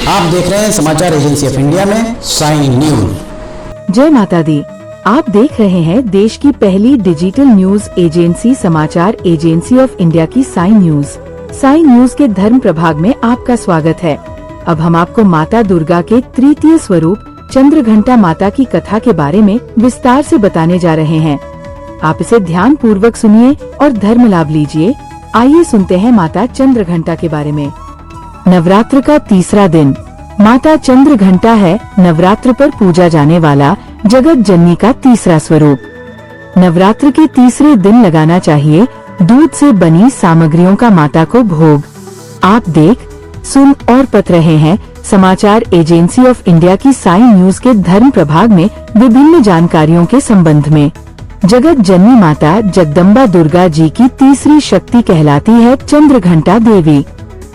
आप देख रहे हैं समाचार एजेंसी ऑफ इंडिया में साइन न्यूज। जय माता दी। आप देख रहे हैं देश की पहली डिजिटल न्यूज एजेंसी समाचार एजेंसी ऑफ इंडिया की साइन न्यूज। साइन न्यूज के धर्म प्रभाग में आपका स्वागत है। अब हम आपको माता दुर्गा के तृतीय स्वरूप चंद्रघंटा माता की कथा के बारे में विस्तार से बताने जा रहे हैं। आप इसे ध्यान पूर्वक सुनिए और धर्म लाभ लीजिए। आइए सुनते हैं माता चंद्रघंटा के बारे में। नवरात्र का तीसरा दिन माता चंद्रघंटा है नवरात्र पर पूजा जाने वाला जगत जननी का तीसरा स्वरूप। नवरात्र के तीसरे दिन लगाना चाहिए दूध से बनी सामग्रियों का माता को भोग। आप देख, सुन और पढ़ रहे हैं समाचार एजेंसी ऑफ इंडिया की साइन न्यूज के धर्म प्रभाग में विभिन्न जानकारियों के संबंध में। जगत जननी माता जगदम्बा दुर्गा जी की तीसरी शक्ति कहलाती है चंद्रघंटा देवी।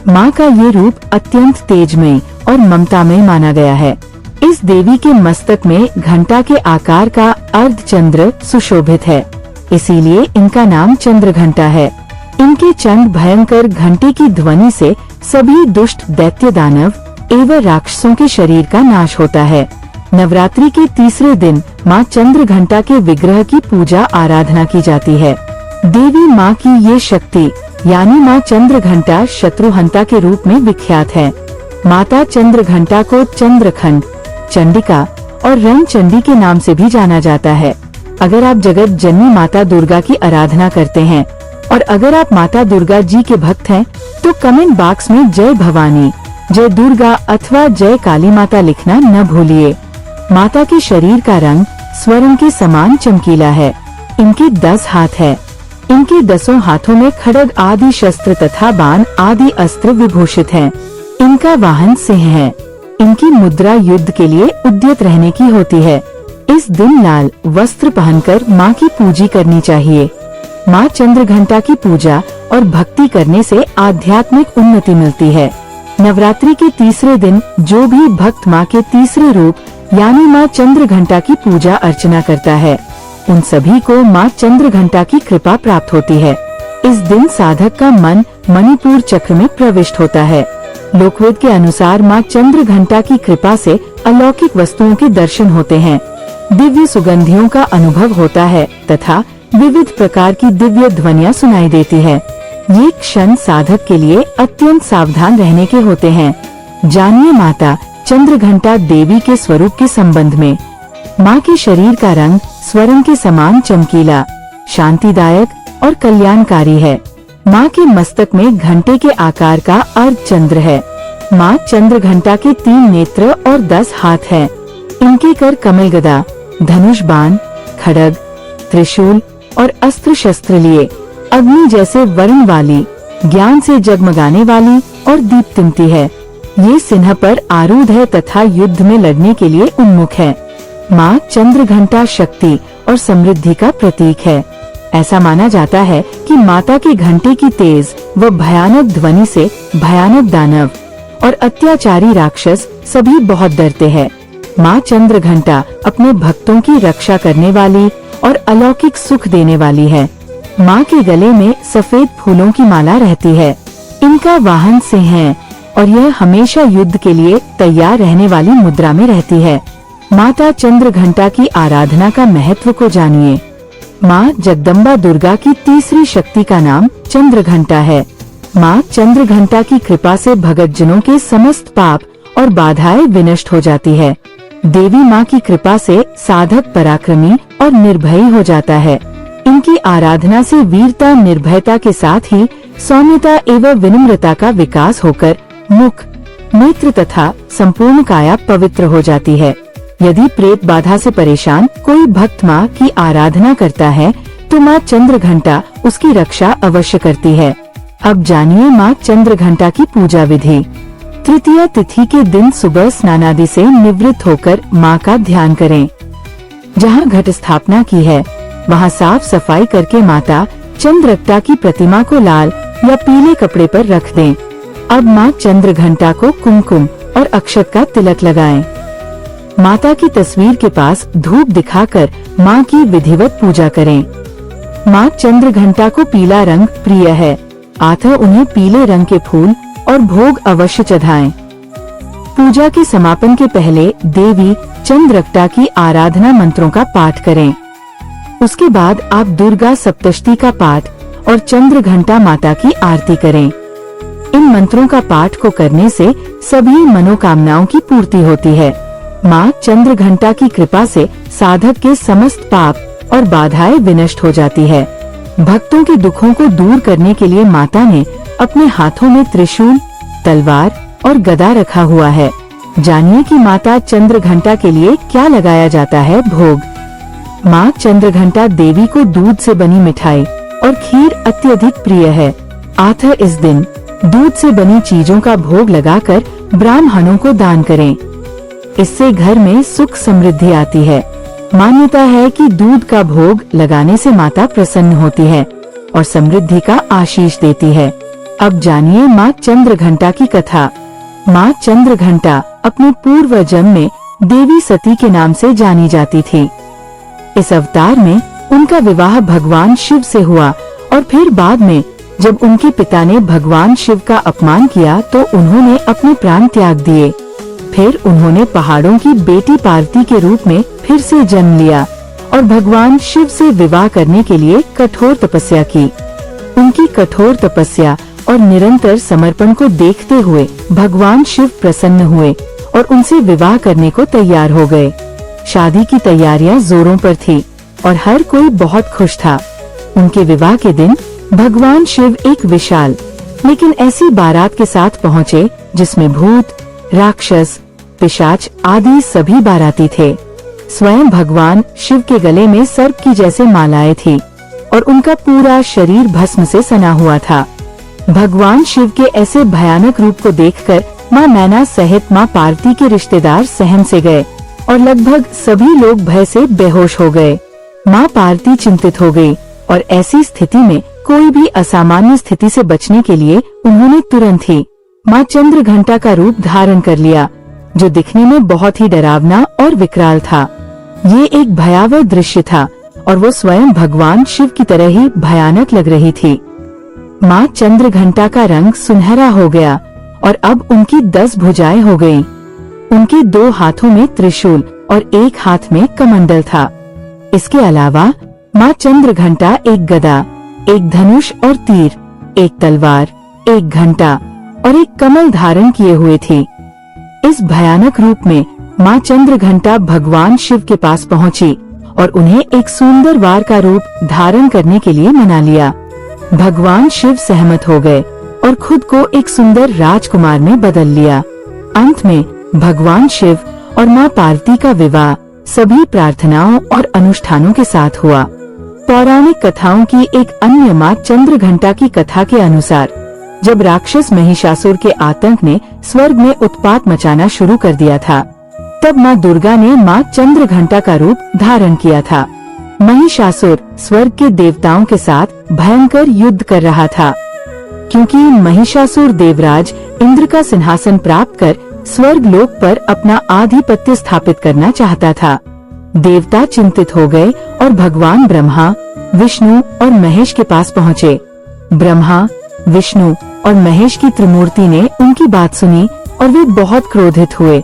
माँ का ये रूप अत्यंत तेजमय और ममतामय माना गया है। इस देवी के मस्तक में घंटा के आकार का अर्धचंद्र सुशोभित है, इसीलिए इनका नाम चंद्रघंटा है। इनके चंड भयंकर घंटे की ध्वनि से सभी दुष्ट दैत्य दानव एवं राक्षसों के शरीर का नाश होता है। नवरात्रि के तीसरे दिन माँ चंद्रघंटा के विग्रह की पूजा आराधना की जाती है। देवी माँ की ये शक्ति यानी माँ चंद्रघंटा शत्रुहंता के रूप में विख्यात है। माता चंद्रघंटा को चंद्रखंड, चंडिका और रणचंडी के नाम से भी जाना जाता है। अगर आप जगत जननी माता दुर्गा की आराधना करते हैं और अगर आप माता दुर्गा जी के भक्त हैं, तो कमेंट बॉक्स में जय भवानी, जय दुर्गा अथवा जय काली माता लिखना न भूलिए। माता के शरीर का रंग स्वर्ण के समान चमकीला है। इनके 10 हाथ है। इनके 10 हाथों में खड्ग आदि शस्त्र तथा बाण आदि अस्त्र विभूषित हैं। इनका वाहन सिंह है। इनकी मुद्रा युद्ध के लिए उद्यत रहने की होती है। इस दिन लाल वस्त्र पहनकर माँ की पूजा करनी चाहिए। माँ चंद्रघंटा की पूजा और भक्ति करने से आध्यात्मिक उन्नति मिलती है। नवरात्रि के तीसरे दिन जो भी भक्त माँ के तीसरे रूप यानी माँ चंद्रघंटा की पूजा अर्चना करता है, उन सभी को माँ चंद्रघंटा की कृपा प्राप्त होती है। इस दिन साधक का मन मणिपुर चक्र में प्रविष्ट होता है। लोकवेद के अनुसार माँ चंद्रघंटा की कृपा से अलौकिक वस्तुओं के दर्शन होते हैं, दिव्य सुगंधियों का अनुभव होता है तथा विविध प्रकार की दिव्य ध्वनियाँ सुनाई देती है। ये क्षण साधक के लिए अत्यंत सावधान रहने के होते हैं। जानिए माता चंद्रघंटा देवी के स्वरूप के संबंध में। माँ के शरीर का रंग स्वर्ण के समान चमकीला, शांतिदायक और कल्याणकारी है। माँ के मस्तक में घंटे के आकार का अर्धचंद्र है। माँ चंद्रघंटा के 3 नेत्र और 10 हाथ हैं। इनके कर कमल गदा, धनुष बाण, खड्ग, त्रिशूल और अस्त्र शस्त्र लिए अग्नि जैसे वर्ण वाली, ज्ञान से जगमगाने वाली और दीप्तिमती है। ये सिंह पर आरूढ़ है तथा युद्ध में लड़ने के लिए उन्मुख है। माँ चंद्रघंटा शक्ति और समृद्धि का प्रतीक है। ऐसा माना जाता है कि माता के घंटे की तेज व भयानक ध्वनि से भयानक दानव और अत्याचारी राक्षस सभी बहुत डरते हैं। माँ चंद्रघंटा अपने भक्तों की रक्षा करने वाली और अलौकिक सुख देने वाली है। माँ के गले में सफेद फूलों की माला रहती है। इनका वाहन सिंह है और यह हमेशा युद्ध के लिए तैयार रहने वाली मुद्रा में रहती है। माता चंद्रघंटा की आराधना का महत्व को जानिए। माँ जगदम्बा दुर्गा की तीसरी शक्ति का नाम चंद्रघंटा है। माँ चंद्रघंटा की कृपा से भक्तजनों के समस्त पाप और बाधाएं विनष्ट हो जाती है। देवी माँ की कृपा से साधक पराक्रमी और निर्भयी हो जाता है। इनकी आराधना से वीरता निर्भयता के साथ ही सौम्यता एवं विनम्रता का विकास होकर मुख, नेत्र तथा संपूर्ण काया पवित्र हो जाती है। यदि प्रेत बाधा से परेशान कोई भक्त माँ की आराधना करता है, तो माँ चंद्रघंटा उसकी रक्षा अवश्य करती है। अब जानिए माँ चंद्रघंटा की पूजा विधि। तृतीया तिथि के दिन सुबह स्नानादि से निवृत्त होकर माँ का ध्यान करें। जहाँ घट स्थापना की है, वहाँ साफ सफाई करके माता चंद्रघंटा की प्रतिमा को लाल या पीले कपड़े पर रख दें। अब माँ चंद्रघंटा को कुमकुम और अक्षत का तिलक लगाएं। माता की तस्वीर के पास धूप दिखाकर माँ की विधिवत पूजा करें। माँ चंद्रघंटा को पीला रंग प्रिय है, अतः उन्हें पीले रंग के फूल और भोग अवश्य चढ़ाएं। पूजा के समापन के पहले देवी चंद्रघंटा की आराधना मंत्रों का पाठ करें। उसके बाद आप दुर्गा सप्तशती का पाठ और चंद्रघंटा माता की आरती करें। इन मंत्रों का पाठ को करने से सभी मनोकामनाओं की पूर्ति होती है। माँ चंद्रघंटा की कृपा से साधक के समस्त पाप और बाधाएं विनष्ट हो जाती है। भक्तों के दुखों को दूर करने के लिए माता ने अपने हाथों में त्रिशूल, तलवार और गदा रखा हुआ है। जानिए कि माता चंद्रघंटा के लिए क्या लगाया जाता है भोग। माँ चंद्रघंटा देवी को दूध से बनी मिठाई और खीर अत्यधिक प्रिय है। अतः इस दिन दूध से बनी चीजों का भोग लगाकर ब्राह्मणों को दान करें। इससे घर में सुख समृद्धि आती है। मान्यता है कि दूध का भोग लगाने से माता प्रसन्न होती है और समृद्धि का आशीष देती है। अब जानिए माँ चंद्रघंटा की कथा। माँ चंद्रघंटा अपने पूर्व जन्म में देवी सती के नाम से जानी जाती थी। इस अवतार में उनका विवाह भगवान शिव से हुआ और फिर बाद में जब उनके पिता ने भगवान शिव का अपमान किया तो उन्होंने अपने प्राण त्याग दिए। फिर उन्होंने पहाड़ों की बेटी पार्वती के रूप में फिर से जन्म लिया और भगवान शिव से विवाह करने के लिए कठोर तपस्या की। उनकी कठोर तपस्या और निरंतर समर्पण को देखते हुए भगवान शिव प्रसन्न हुए और उनसे विवाह करने को तैयार हो गए। शादी की तैयारियां जोरों पर थी और हर कोई बहुत खुश था। उनके विवाह के दिन भगवान शिव एक विशाल लेकिन ऐसी बारात के साथ पहुँचे जिसमें भूत, राक्षस, पिशाच आदि सभी बाराती थे। स्वयं भगवान शिव के गले में सर्प की जैसे मालाएं थी और उनका पूरा शरीर भस्म से सना हुआ था। भगवान शिव के ऐसे भयानक रूप को देखकर माँ नैना सहित माँ पार्वती के रिश्तेदार सहम से गए और लगभग सभी लोग भय से बेहोश हो गए। माँ पार्वती चिंतित हो गई और ऐसी स्थिति में कोई भी असामान्य स्थिति से बचने के लिए उन्होंने तुरंत ही माँ चंद्रघंटा का रूप धारण कर लिया, जो दिखने में बहुत ही डरावना और विकराल था। ये एक भयावह दृश्य था और वो स्वयं भगवान शिव की तरह ही भयानक लग रही थी। माँ चंद्रघंटा का रंग सुनहरा हो गया और अब उनकी 10 भुजाएं हो गईं। उनके 2 हाथों में त्रिशूल और एक हाथ में कमंडल था। इसके अलावा माँ चंद्रघंटा एक गदा, एक धनुष और तीर, एक तलवार, एक घंटा और एक कमल धारण किए हुए थी। इस भयानक रूप में माँ चंद्रघंटा भगवान शिव के पास पहुँची और उन्हें एक सुंदर वार का रूप धारण करने के लिए मना लिया। भगवान शिव सहमत हो गए और खुद को एक सुंदर राजकुमार में बदल लिया। अंत में भगवान शिव और माँ पार्वती का विवाह सभी प्रार्थनाओं और अनुष्ठानों के साथ हुआ। पौराणिक कथाओं की एक अन्य माँ चंद्रघंटा की कथा के अनुसार जब राक्षस महिषासुर के आतंक ने स्वर्ग में उत्पात मचाना शुरू कर दिया था, तब माँ दुर्गा ने माँ चंद्रघंटा का रूप धारण किया था। महिषासुर स्वर्ग के देवताओं के साथ भयंकर युद्ध कर रहा था, क्योंकि महिषासुर देवराज इंद्र का सिंहासन प्राप्त कर स्वर्ग लोक पर अपना आधिपत्य स्थापित करना चाहता था। देवता चिंतित हो गए और भगवान ब्रह्मा, विष्णु और महेश के पास पहुँचे। ब्रह्मा, विष्णु और महेश की त्रिमूर्ति ने उनकी बात सुनी और वे बहुत क्रोधित हुए।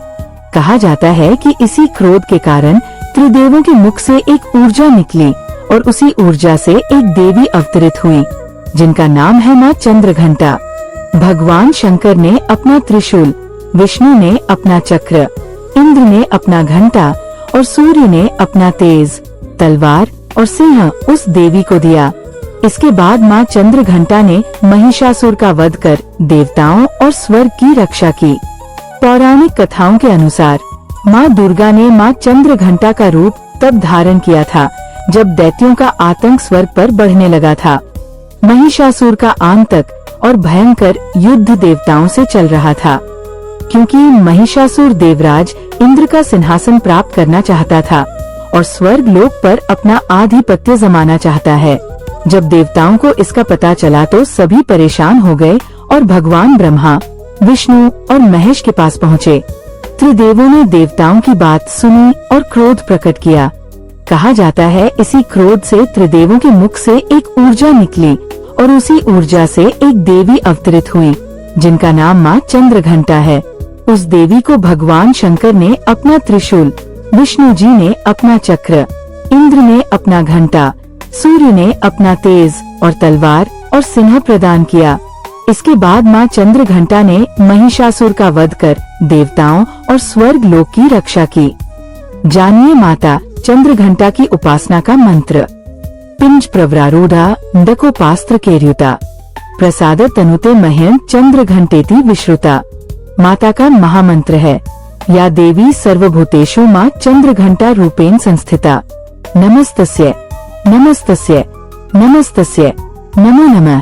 कहा जाता है कि इसी क्रोध के कारण त्रिदेवों के मुख से एक ऊर्जा निकली और उसी ऊर्जा से एक देवी अवतरित हुई, जिनका नाम है माँ चंद्रघंटा। भगवान शंकर ने अपना त्रिशूल, विष्णु ने अपना चक्र, इंद्र ने अपना घंटा और सूर्य ने अपना तेज, तलवार और सिंह उस देवी को दिया। इसके बाद माँ चंद्रघंटा ने महिषासुर का वध कर देवताओं और स्वर्ग की रक्षा की। पौराणिक कथाओं के अनुसार माँ दुर्गा ने माँ चंद्रघंटा का रूप तब धारण किया था जब दैत्यों का आतंक स्वर्ग पर बढ़ने लगा था। महिषासुर का आतंक और भयंकर युद्ध देवताओं से चल रहा था, क्योंकि महिषासुर देवराज इंद्र का सिंहासन प्राप्त करना चाहता था और स्वर्ग लोक पर अपना आधिपत्य जमाना चाहता है। जब देवताओं को इसका पता चला तो सभी परेशान हो गए और भगवान ब्रह्मा, विष्णु और महेश के पास पहुँचे। त्रिदेवों ने देवताओं की बात सुनी और क्रोध प्रकट किया। कहा जाता है इसी क्रोध से त्रिदेवों के मुख से एक ऊर्जा निकली और उसी ऊर्जा से एक देवी अवतरित हुई, जिनका नाम माँ चंद्रघंटा है। उस देवी को भगवान शंकर ने अपना त्रिशूल, विष्णु जी ने अपना चक्र, इंद्र ने अपना घंटा, सूर्य ने अपना तेज और तलवार और सिंह प्रदान किया। इसके बाद माँ चंद्रघंटा ने महिषासुर का वध कर देवताओं और स्वर्ग लोक की रक्षा की। जानिए माता चंद्रघंटा की उपासना का मंत्र। पिंज प्रवरारूढ़ा डकोपास्त्र केर्युता प्रसाद तनुते मह्यं चंद्रघंटेति विश्रुता। माता का महामंत्र है, या देवी सर्वभूतेषु माँ चंद्रघंटा रूपेण संस्थिता। नमस्तस्य नमस्तस्य नमस्तस्य नमो नमः।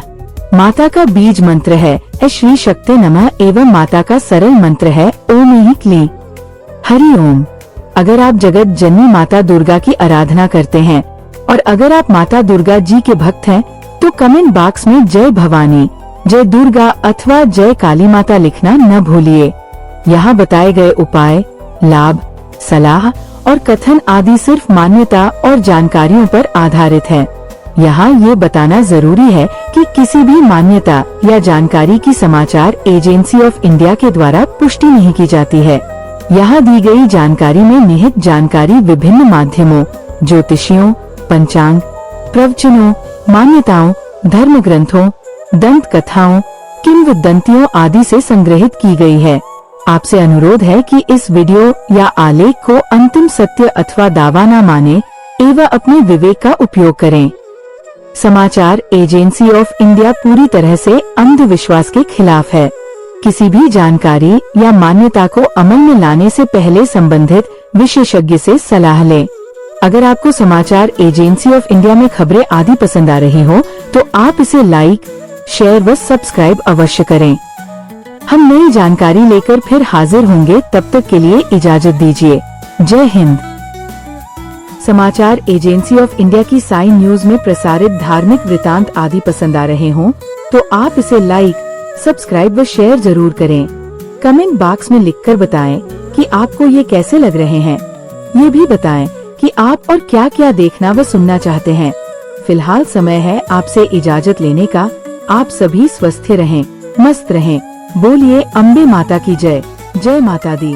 माता का बीज मंत्र है श्री शक्ति नमः एवं माता का सरल मंत्र है ओम ही क्ली हरि ओम। अगर आप जगत जननी माता दुर्गा की आराधना करते हैं और अगर आप माता दुर्गा जी के भक्त हैं तो कमेंट बॉक्स में जय भवानी, जय दुर्गा अथवा जय काली माता लिखना न भूलिए। यहाँ बताए गए उपाय, लाभ, सलाह और कथन आदि सिर्फ मान्यता और जानकारियों पर आधारित है। यहाँ ये बताना जरूरी है कि किसी भी मान्यता या जानकारी की समाचार एजेंसी ऑफ इंडिया के द्वारा पुष्टि नहीं की जाती है। यहाँ दी गई जानकारी में निहित जानकारी विभिन्न माध्यमों, ज्योतिषियों, पंचांग, प्रवचनों, मान्यताओं, धर्म ग्रंथों, दंत कथाओं, किंवदंतियों आदि से संग्रहित की गई है। आपसे अनुरोध है कि इस वीडियो या आलेख को अंतिम सत्य अथवा दावा न माने एवं अपने विवेक का उपयोग करें। समाचार एजेंसी ऑफ इंडिया पूरी तरह से अंधविश्वास के खिलाफ है। किसी भी जानकारी या मान्यता को अमल में लाने से पहले संबंधित विशेषज्ञ से सलाह लें। अगर आपको समाचार एजेंसी ऑफ इंडिया में खबरें आदि पसंद आ रही हो तो आप इसे लाइक, शेयर व सब्सक्राइब अवश्य करें। हम नई जानकारी लेकर फिर हाजिर होंगे, तब तक के लिए इजाजत दीजिए। जय हिंद। समाचार एजेंसी ऑफ इंडिया की साइन न्यूज में प्रसारित धार्मिक वृतांत आदि पसंद आ रहे हों तो आप इसे लाइक, सब्सक्राइब व शेयर जरूर करें। कमेंट बॉक्स में लिखकर बताएं कि आपको ये कैसे लग रहे हैं। ये भी बताएं कि आप और क्या क्या देखना व सुनना चाहते हैं। फिलहाल समय है आपसे इजाजत लेने का। आप सभी स्वस्थ रहें, मस्त रहें। बोलिए अम्बे माता की जय। जय माता दी।